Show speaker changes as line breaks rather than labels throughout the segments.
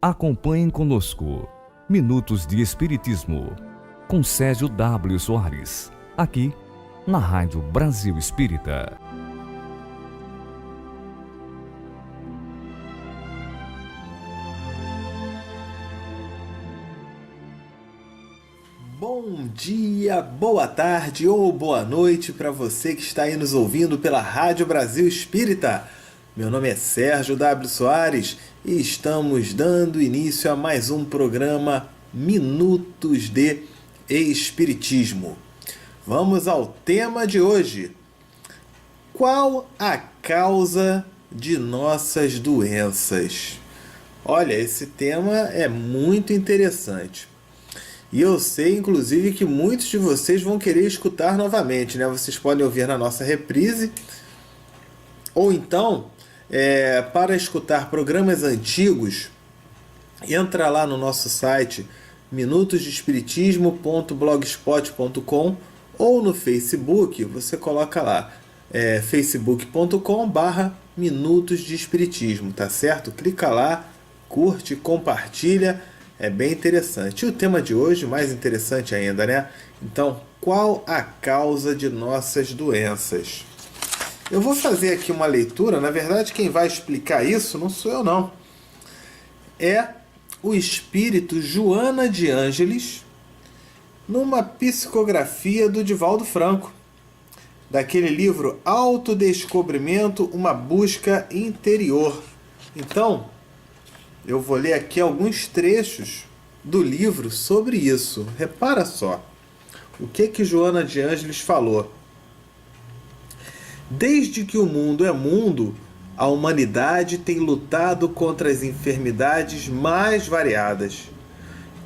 Acompanhem conosco Minutos de Espiritismo, com Sérgio W. Soares, aqui na Rádio Brasil Espírita.
Bom dia, boa tarde ou boa noite para você que está aí nos ouvindo pela Rádio Brasil Espírita. Meu nome é Sérgio W. Soares e estamos dando início a mais um programa Minutos de Espiritismo. Vamos ao tema de hoje. Qual a causa de nossas doenças? Olha, esse tema é muito interessante. E eu sei, inclusive, que muitos de vocês vão querer escutar novamente, né? Vocês podem ouvir na nossa reprise, ou então, para escutar programas antigos, entra lá no nosso site minutosdeespiritismo.blogspot.com ou no Facebook, você coloca lá, facebook.com/Minutos de Espiritismo, tá certo? Clica lá, curte, compartilha. É bem interessante. E o tema de hoje, mais interessante ainda, né? Então, qual a causa de nossas doenças? Eu vou fazer aqui uma leitura. Na verdade, quem vai explicar isso não sou eu, não. É o espírito Joana de Ângeles, numa psicografia do Divaldo Franco, daquele livro Autodescobrimento, uma busca interior. Então, eu vou ler aqui alguns trechos do livro sobre isso. Repara só o que Joana de Ângeles falou. Desde que o mundo é mundo, a humanidade tem lutado contra as enfermidades mais variadas.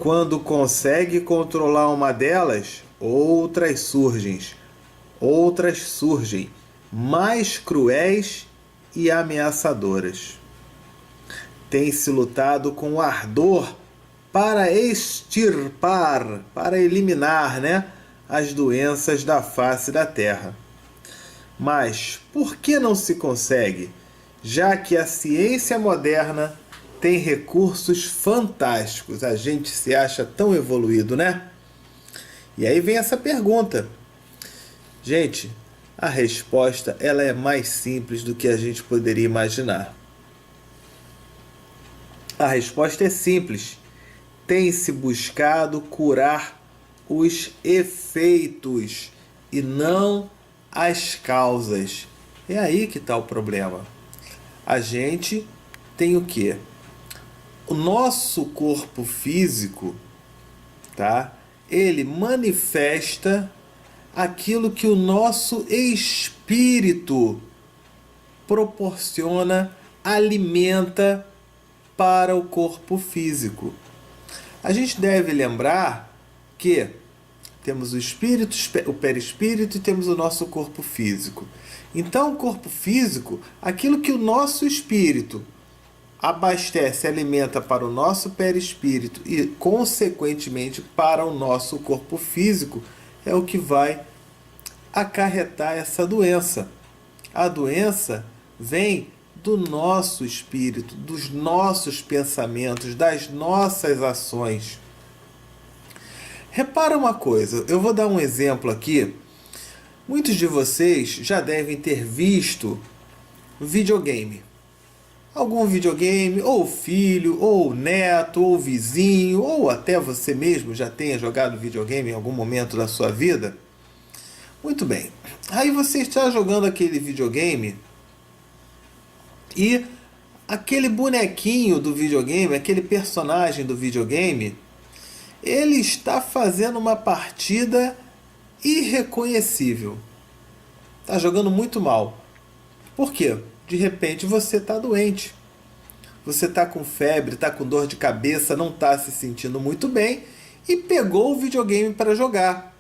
Quando consegue controlar uma delas, outras surgem, mais cruéis e ameaçadoras. Tem-se lutado com ardor para extirpar, para eliminar, as doenças da face da Terra. Mas por que não se consegue? Já que a ciência moderna tem recursos fantásticos. A gente se acha tão evoluído, né? E aí vem essa pergunta. Gente, a resposta ela é mais simples do que a gente poderia imaginar. A resposta é simples. Tem-se buscado curar os efeitos e não as causas. É aí que está o problema. A gente tem o quê? O nosso corpo físico, tá? Ele manifesta aquilo que o nosso espírito proporciona, alimenta para o corpo físico. A gente deve lembrar que temos o espírito, o perispírito e temos o nosso corpo físico. Então, o corpo físico, aquilo que o nosso espírito abastece, alimenta para o nosso perispírito e, consequentemente, para o nosso corpo físico, é o que vai acarretar essa doença. A doença vem do nosso espírito, dos nossos pensamentos, das nossas ações. Repara uma coisa, eu vou dar um exemplo aqui. Muitos de vocês já devem ter visto videogame. Algum videogame, ou filho, ou neto, ou vizinho, ou até você mesmo já tenha jogado videogame em algum momento da sua vida. Muito bem. Aí você está jogando aquele videogame e aquele bonequinho do videogame, aquele personagem do videogame, ele está fazendo uma partida irreconhecível. Está jogando muito mal. Por quê? De repente você está doente. Você está com febre, está com dor de cabeça, não está se sentindo muito bem e pegou o videogame para jogar.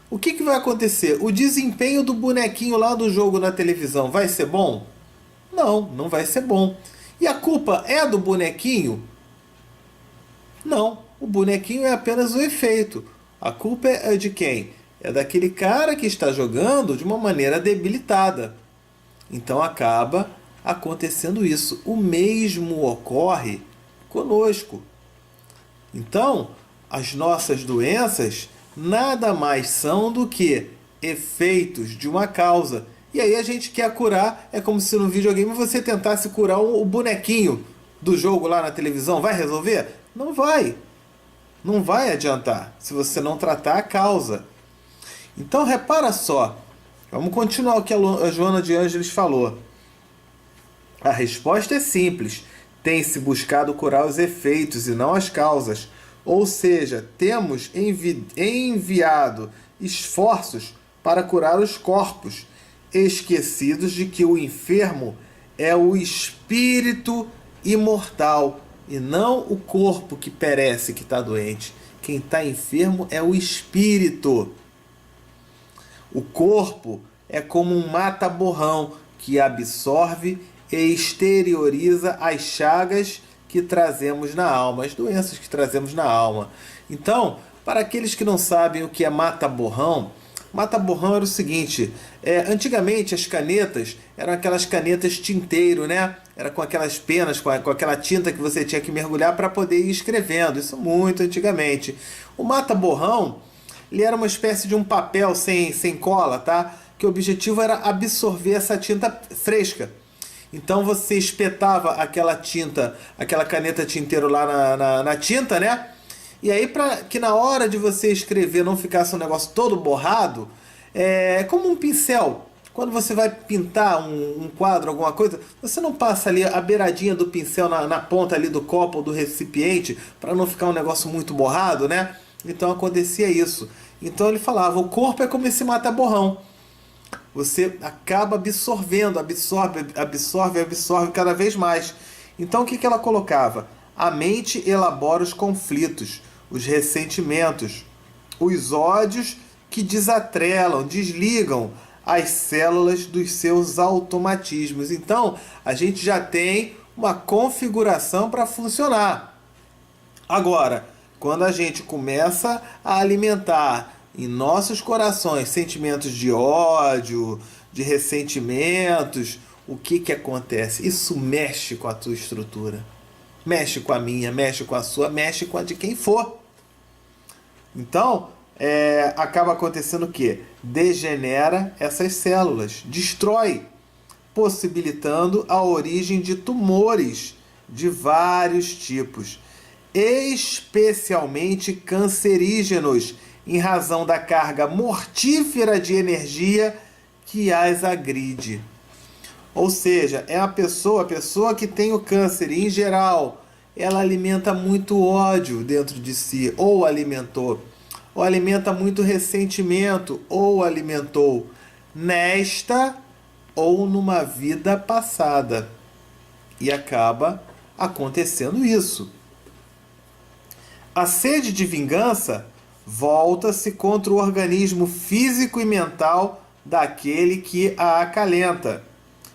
O que vai acontecer? O desempenho do bonequinho lá do jogo na televisão vai ser bom? Não, não vai ser bom. E a culpa é do bonequinho? Não, o bonequinho é apenas o efeito. A culpa é de quem? É daquele cara que está jogando de uma maneira debilitada. Então acaba acontecendo isso. O mesmo ocorre conosco. Então, as nossas doenças nada mais são do que efeitos de uma causa. E aí a gente quer curar, é como se no videogame você tentasse curar o bonequinho do jogo lá na televisão. Vai resolver? Não vai. Não vai adiantar se você não tratar a causa. Então repara só. Vamos continuar o que a Joana de Ângeles falou. A resposta é simples. Tem-se buscado curar os efeitos e não as causas. Ou seja, temos enviado esforços para curar os corpos, esquecidos de que o enfermo é o espírito imortal e não o corpo que perece, que está doente. Quem está enfermo é o espírito. O corpo é como um mata-borrão que absorve e exterioriza as chagas que trazemos na alma, as doenças que trazemos na alma. Então, para aqueles que não sabem o que é mata-borrão, mata-borrão era o seguinte, antigamente as canetas eram aquelas canetas tinteiro, né? Era com aquelas penas, com aquela tinta que você tinha que mergulhar para poder ir escrevendo, isso muito antigamente. O mata-borrão, ele era uma espécie de um papel sem cola, tá? Que o objetivo era absorver essa tinta fresca. Então você espetava aquela tinta, aquela caneta tinteiro lá na tinta, né? E aí, para que na hora de você escrever não ficasse um negócio todo borrado, é como um pincel. Quando você vai pintar um quadro, alguma coisa, você não passa ali a beiradinha do pincel na ponta ali do copo ou do recipiente para não ficar um negócio muito borrado, né? Então acontecia isso. Então ele falava, o corpo é como esse mata-borrão. Você acaba absorvendo, absorve cada vez mais. Então o que ela colocava? A mente elabora os conflitos, os ressentimentos, os ódios que desatrelam, desligam as células dos seus automatismos. Então a gente já tem uma configuração para funcionar. Agora, quando a gente começa a alimentar em nossos corações sentimentos de ódio, de ressentimentos, o que acontece? Isso mexe com a tua estrutura. Mexe com a minha, mexe com a sua, mexe com a de quem for. Então, acaba acontecendo o quê? Degenera essas células, destrói, possibilitando a origem de tumores de vários tipos, especialmente cancerígenos, em razão da carga mortífera de energia que as agride. Ou seja, é a pessoa que tem o câncer, em geral, ela alimenta muito ódio dentro de si, ou alimentou, ou alimenta muito ressentimento, ou alimentou, nesta ou numa vida passada. E acaba acontecendo isso. A sede de vingança volta-se contra o organismo físico e mental daquele que a acalenta,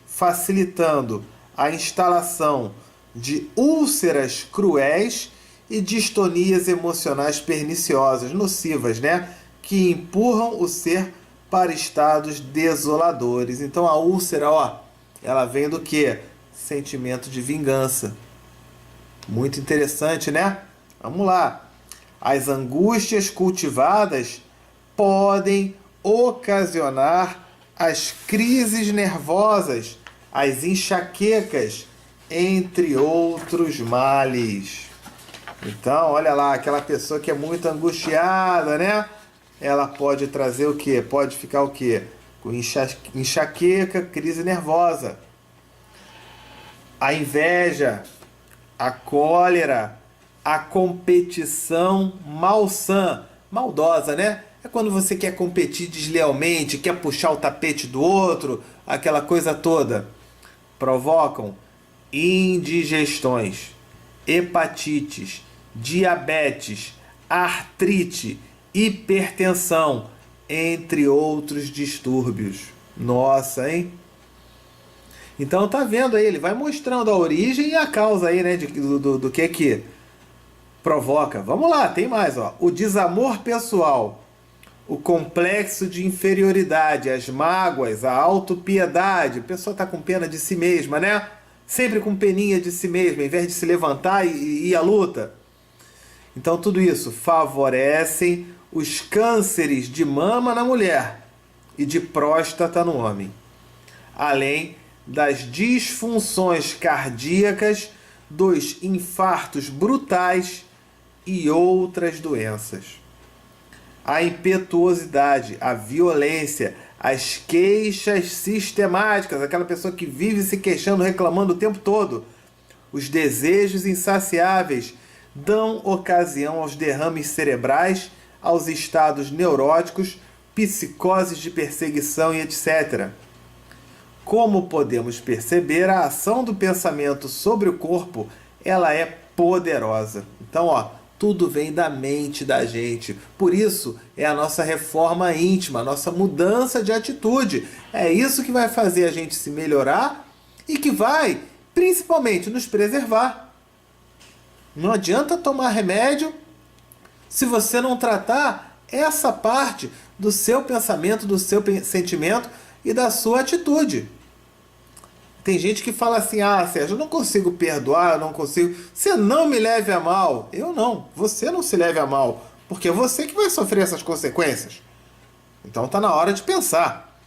facilitando a instalação de úlceras cruéis e distonias emocionais perniciosas, nocivas, né? Que empurram o ser para estados desoladores. Então a úlcera, ela vem do quê? Sentimento de vingança. Muito interessante, né? Vamos lá. As angústias cultivadas podem ocasionar as crises nervosas, as enxaquecas, entre outros males. Então, olha lá, aquela pessoa que é muito angustiada, né? Ela pode trazer o quê? Pode ficar o quê? Com enxaqueca, crise nervosa. A inveja, a cólera, a competição malsã, maldosa, né? É quando você quer competir deslealmente, quer puxar o tapete do outro, aquela coisa toda. Provocam indigestões, hepatites, diabetes, artrite, hipertensão, entre outros distúrbios. Nossa, hein? Então tá vendo aí, ele vai mostrando a origem e a causa aí, né, do que provoca. Vamos lá, tem mais, o desamor pessoal, o complexo de inferioridade, as mágoas, a autopiedade, a pessoa está com pena de si mesma, né? sempre com peninha de si mesma, ao invés de se levantar e ir à luta. Então tudo isso favorecem os cânceres de mama na mulher e de próstata no homem, além das disfunções cardíacas, dos infartos brutais e outras doenças. A impetuosidade, a violência, as queixas sistemáticas, aquela pessoa que vive se queixando, reclamando o tempo todo, os desejos insaciáveis dão ocasião aos derrames cerebrais, aos estados neuróticos, psicoses de perseguição e etc. Como podemos perceber, a ação do pensamento sobre o corpo, ela é poderosa. Então, tudo vem da mente da gente. Por isso, é a nossa reforma íntima, a nossa mudança de atitude. É isso que vai fazer a gente se melhorar e que vai, principalmente, nos preservar. Não adianta tomar remédio se você não tratar essa parte do seu pensamento, do seu sentimento e da sua atitude. Tem gente que fala assim, Sérgio, eu não consigo perdoar, eu não consigo... Você não me leve a mal. Eu não. Você não se leve a mal. Porque é você que vai sofrer essas consequências. Então está na hora de pensar.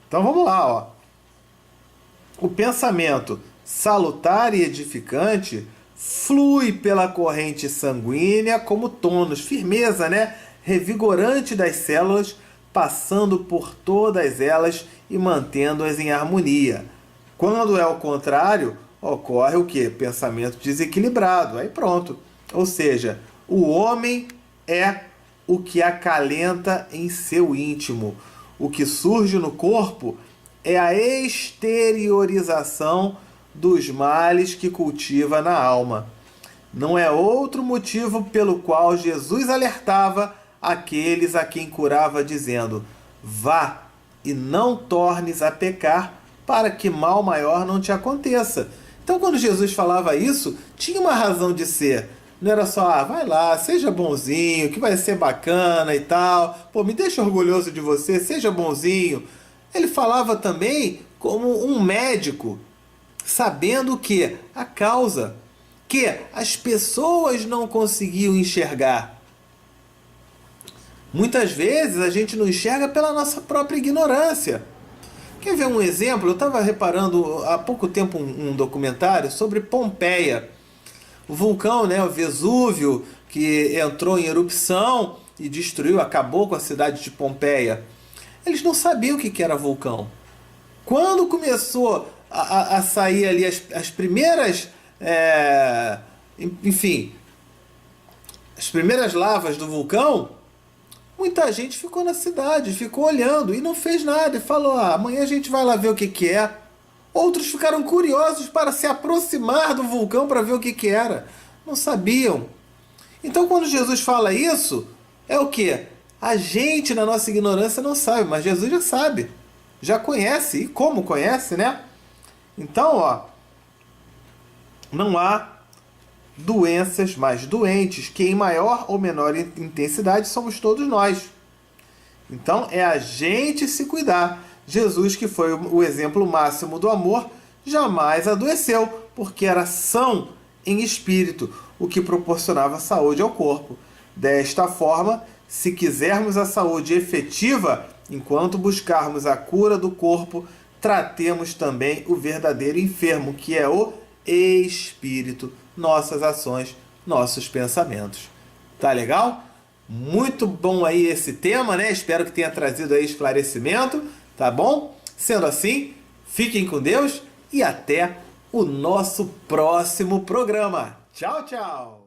Então vamos lá. O pensamento salutar e edificante flui pela corrente sanguínea como tônus, firmeza, né? Revigorante das células, passando por todas elas e mantendo-as em harmonia. Quando é o contrário, ocorre o quê? Pensamento desequilibrado. Aí pronto. Ou seja, o homem é o que acalenta em seu íntimo. O que surge no corpo é a exteriorização dos males que cultiva na alma. Não é outro motivo pelo qual Jesus alertava aqueles a quem curava, dizendo: vá e não tornes a pecar, para que mal maior não te aconteça. Então, quando Jesus falava isso, tinha uma razão de ser. Não era só, vai lá, seja bonzinho, que vai ser bacana e tal. Pô, me deixa orgulhoso de você, seja bonzinho. Ele falava também como um médico, sabendo que a causa que as pessoas não conseguiam enxergar. Muitas vezes a gente não enxerga pela nossa própria ignorância. Quer ver um exemplo? Eu estava reparando há pouco tempo um documentário sobre Pompeia. O vulcão, né, o Vesúvio, que entrou em erupção e destruiu, acabou com a cidade de Pompeia. Eles não sabiam o que era vulcão. Quando começou a sair ali as primeiras, as primeiras lavas do vulcão, muita gente ficou na cidade, ficou olhando e não fez nada. E falou, amanhã a gente vai lá ver o que é. Outros ficaram curiosos para se aproximar do vulcão para ver o que era. Não sabiam. Então, quando Jesus fala isso, é o quê? A gente, na nossa ignorância, não sabe, mas Jesus já sabe. Já conhece. E como conhece, né? Então, não há doenças mais doentes, que em maior ou menor intensidade somos todos nós. Então, é a gente se cuidar. Jesus, que foi o exemplo máximo do amor, jamais adoeceu, porque era são em espírito, o que proporcionava saúde ao corpo. Desta forma, se quisermos a saúde efetiva, enquanto buscarmos a cura do corpo, tratemos também o verdadeiro enfermo, que é o espírito, nossas ações, nossos pensamentos. Tá legal? Muito bom aí esse tema, né? Espero que tenha trazido aí esclarecimento, tá bom? Sendo assim, fiquem com Deus e até o nosso próximo programa. Tchau, tchau!